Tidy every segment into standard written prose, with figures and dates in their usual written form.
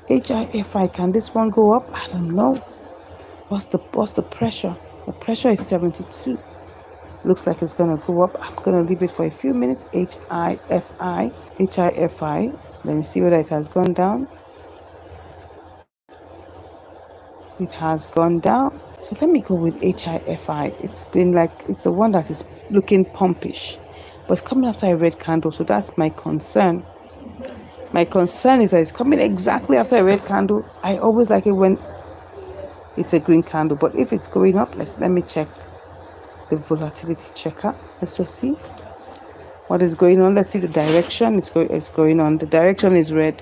HIFI, can this one go up? I don't know. What's the pressure? The pressure is 72. Looks like it's gonna go up. I'm gonna leave it for a few minutes. HIFI. Let me see whether it has gone down. It has gone down. So let me go with HIFI. It's been like, it's the one that is looking pumpish, but it's coming after a red candle. So that's my concern. My concern is that it's coming exactly after a red candle. I always like it when it's a green candle, but if it's going up, let me check the volatility checker. Let's just see what is going on. Let's see the direction. It's going on. The direction is red,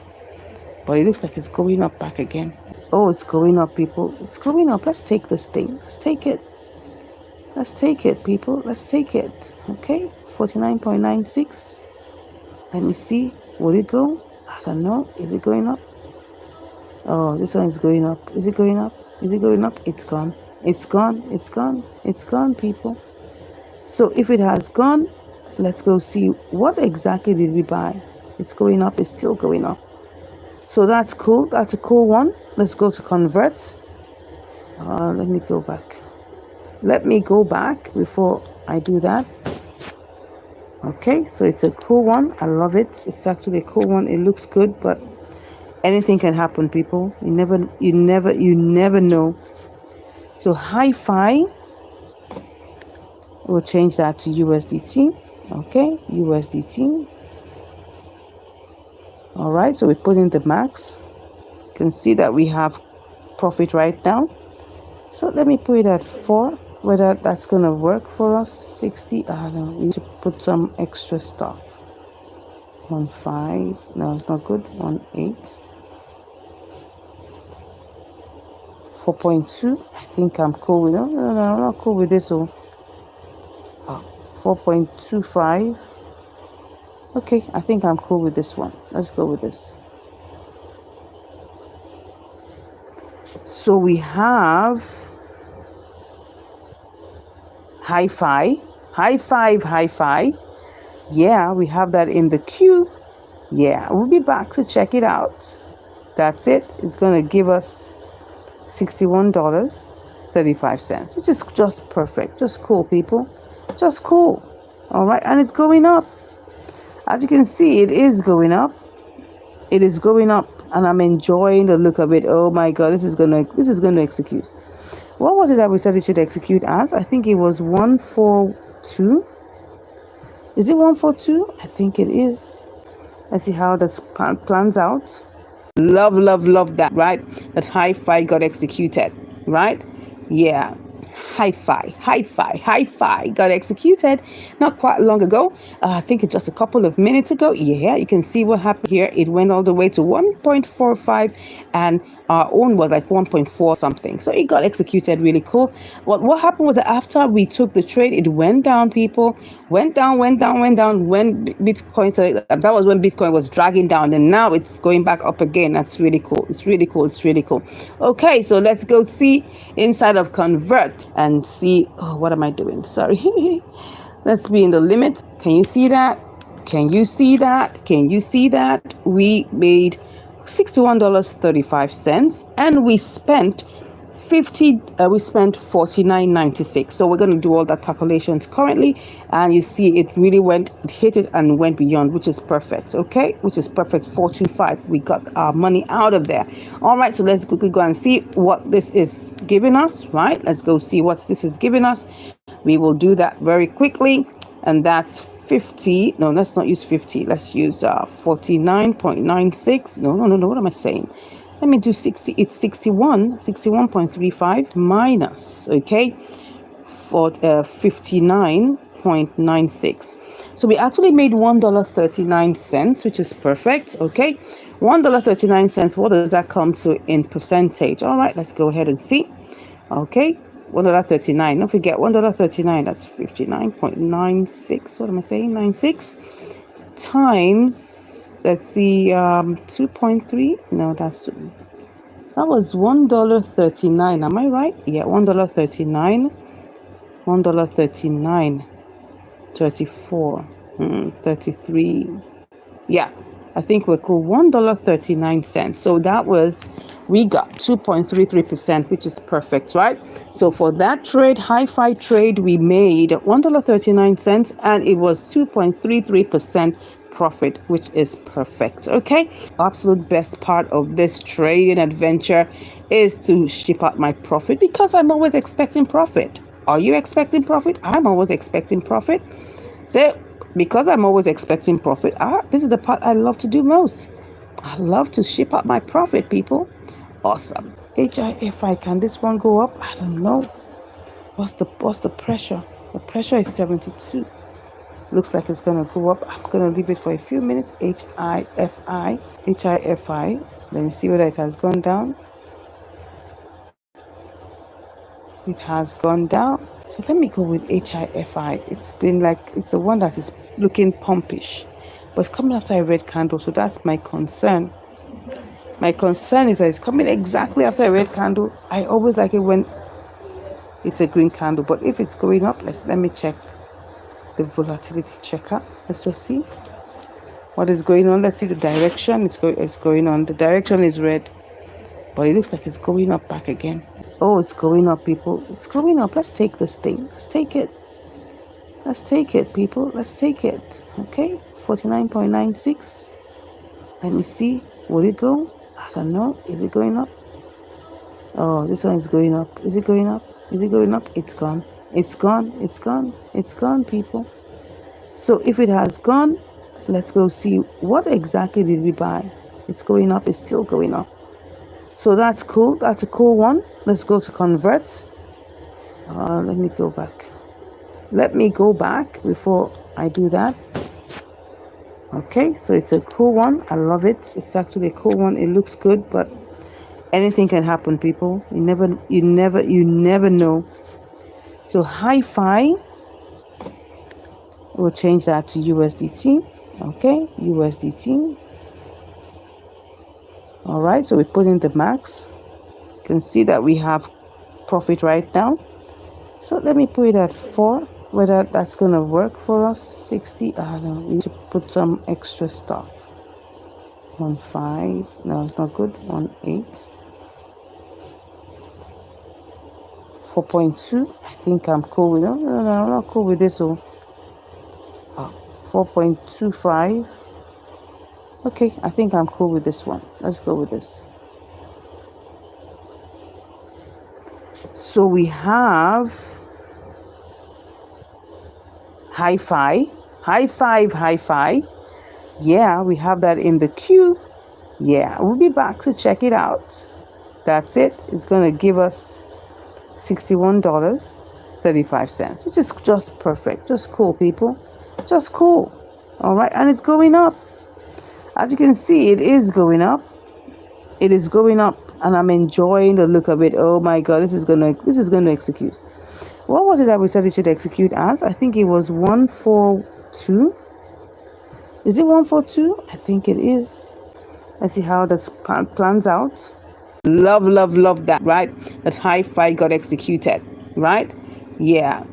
but it looks like it's going up back again. Oh, it's going up, people. It's going up. Let's take this thing. Let's take it. Let's take it, people. Let's take it. Okay, 49.96. Let me see. Will it go? I don't know. Is it going up? Oh, this one is going up. Is it going up? Is it going up? It's gone. It's gone. It's gone. It's gone, people. So if it has gone, let's go see what exactly did we buy. It's going up. It's still going up. So that's cool. That's a cool one. Let's go to convert. Let me go back. Let me go back before I do that. Okay, so it's a cool one. I love it. It's actually a cool one. It looks good, but anything can happen, people. You never know. So HIFI, we'll change that to USDT. Okay, USDT. All right, so we put in the max. You can see that we have profit right now. So let me put it at 4. Whether that's gonna work for us. 60. I don't know. We need to put some extra stuff. 1.5. No, it's not good. 1.8. 4.2. I think I'm cool with it. No, I'm not cool with this. So 4.25. Okay, I think I'm cool with this one. Let's go with this. So we have HIFI. Yeah, we have that in the queue. Yeah, we'll be back to check it out. That's it. It's going to give us $61.35, which is just perfect. Just cool, people. Just cool. All right, and it's going up. As you can see, it is going up. It is going up, and I'm enjoying the look of it. Oh my God, this is going to execute. What was it that we said it should execute as? I think it was 142. Is it 142? I think it is. Let's see how this plans out. Love that, right? That HIFI got executed, right? Yeah. HIFI got executed not quite long ago. I think it's just a couple of minutes ago. Yeah, you can see what happened here. It went all the way to 1.45, and our own was like 1.4 something. So it got executed. Really cool. What happened was that after we took the trade, it went down, people. Went down. When Bitcoin, that was when Bitcoin was dragging down, and now it's going back up again. That's really cool. It's really cool. Okay, so let's go see inside of Convert and see. Oh, what am I doing? Sorry. Let's be in the limit. Can you see that? We made $61.35, and we spent $49.96. So we're going to do all that calculations currently, and you see it really hit it and went beyond, which is perfect. Okay, which is perfect. 425. We got our money out of there. All right, so let's quickly go and see what this is giving us. Right, let's go see what this is giving us. We will do that very quickly, and that's 50. No, let's not use 50. Let's use 49.96. No, what am I saying? Let me do 60. It's 61.35 minus, okay, for 59.96. So we actually made $1.39, which is perfect. Okay, $1.39. What does that come to in percentage? All right, let's go ahead and see. Okay, $1.39. Don't forget $1.39. That's 59.96. What am I saying? 96 times. Let's see, 2.3. No, that was $1.39. Am I right? Yeah, $1.39. $1.39. 34. 33. Yeah, I think we're cool. $1.39. So that was, we got 2.33%, which is perfect, right? So for that trade, HIFI trade, we made $1.39 and it was 2.33% profit, which is perfect. Okay, absolute best part of this trading adventure is to ship out my profit, because I'm always expecting profit. Are you expecting profit? I'm always expecting profit. So because I'm always expecting profit, this is the part I love to do most. I love to ship out my profit, people. Awesome. HIFI, can this one go up? I don't know. What's the pressure? The pressure is 72. Looks like it's gonna go up. I'm gonna leave it for a few minutes. HIFI. Let me see whether it has gone down. It has gone down. So let me go with HIFI. It's been like, it's the one that is looking pumpish, but it's coming after a red candle. So that's my concern. My concern is that it's coming exactly after a red candle. I always like it when it's a green candle, but if it's going up, let me check the volatility checker. Let's just see what is going on. Let's see the direction. It's going on. The direction is red, but it looks like it's going up back again. Oh, it's going up, people. It's going up. Let's take this thing. Let's take it. Let's take it, people. Let's take it. Okay, 49.96. Let me see. Will it go? I don't know. Is it going up? Oh, this one is going up. Is it going up? Is it going up? It's gone. It's gone. It's gone. It's gone, people. So if it has gone, let's go see what exactly did we buy. It's going up. It's still going up. So that's cool. That's a cool one. Let's go to convert. Let me go back. Let me go back before I do that. Okay, so it's a cool one. I love it. It's actually a cool one. It looks good, but anything can happen, people. You never know. So HIFI, we'll change that to USDT. Okay, USDT. All right, so we put in the max. You can see that we have profit right now. So let me put it at 4. Whether that's gonna work for us. 60. I don't know. We need to put some extra stuff. 1.5. No, it's not good. 1.8. 4.2. I think I'm cool with it. No, I'm not cool with this. So 4.25. Okay, I think I'm cool with this one. Let's go with this. So we have HIFI. HIFI. Yeah, we have that in the queue. Yeah, we'll be back to check it out. That's it. It's going to give us $61.35, which is just perfect. Just cool, people. Just cool. All right, and it's going up. As you can see, it is going up. It is going up, and I'm enjoying the look of it. Oh my God, this is gonna execute. What was it that we said it should execute as? I think it was 142. Is it 142? I think it is. Let's see how this plans out. Love that, right? That HIFI got executed, right? Yeah.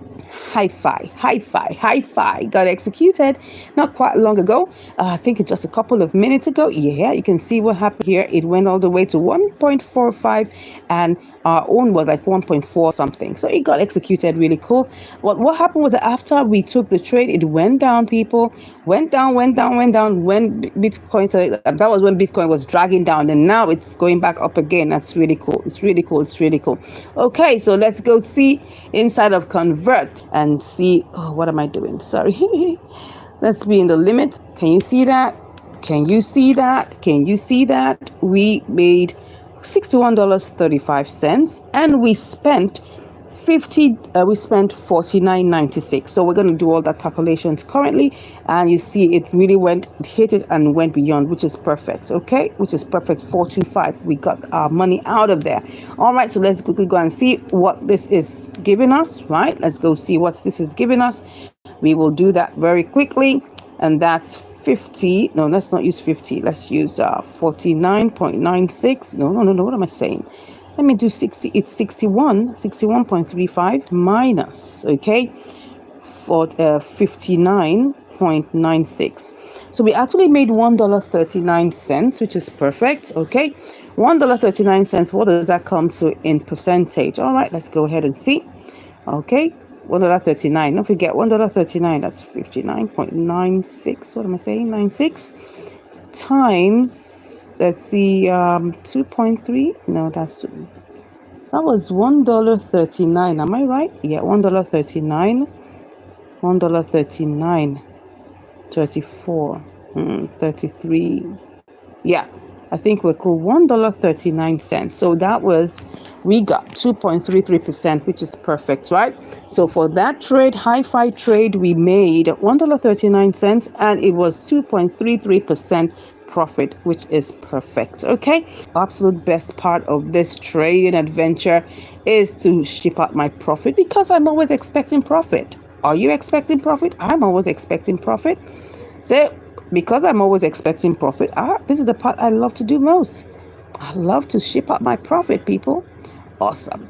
HIFI got executed not quite long ago. I think it's just a couple of minutes ago. Yeah, you can see what happened here. It went all the way to 1.45 and our own was like 1.4 something. So it got executed. Really cool. What happened was that after we took the trade, it went down, people. Went down. When Bitcoin, that was when Bitcoin was dragging down, and now it's going back up again. That's really cool. It's really cool. Okay, so let's go see inside of Convert and see. Oh, what am I doing? Sorry. Let's be in the limit. Can you see that? We made $61.35 and we spent $49.96. So we're going to do all that calculations currently, and you see it really hit it and went beyond, which is perfect. Okay, which is perfect. 425. We got our money out of there. All right, so let's quickly go and see what this is giving us. Right, let's go see what this is giving us. We will do that very quickly, and that's 50. No, let's not use 50. Let's use 49.96. No, what am I saying? Let me do 60. It's 61.35 minus, okay, for 59. 39.96. So we actually made $1.39, which is perfect. Okay, $1.39. What does that come to in percentage? All right, let's go ahead and see. Okay, $1.39. Don't forget $1.39. That's 59.96. What am I saying? 96 times. Let's see. 2.3. No, that was $1.39. Am I right? Yeah, $1.39. $1.39. 34. 33. Yeah, I think we're cool. $1.39. So that was, we got 2.33%, which is perfect, right? So for that trade, HIFI trade, we made $1.39 and it was 2.33% profit, which is perfect. Okay, absolute best part of this trading adventure is to ship out my profit because I'm always expecting profit. Are you expecting profit? I'm always expecting profit. So because I'm always expecting profit, this is the part I love to do most. I love to ship out my profit, people. Awesome.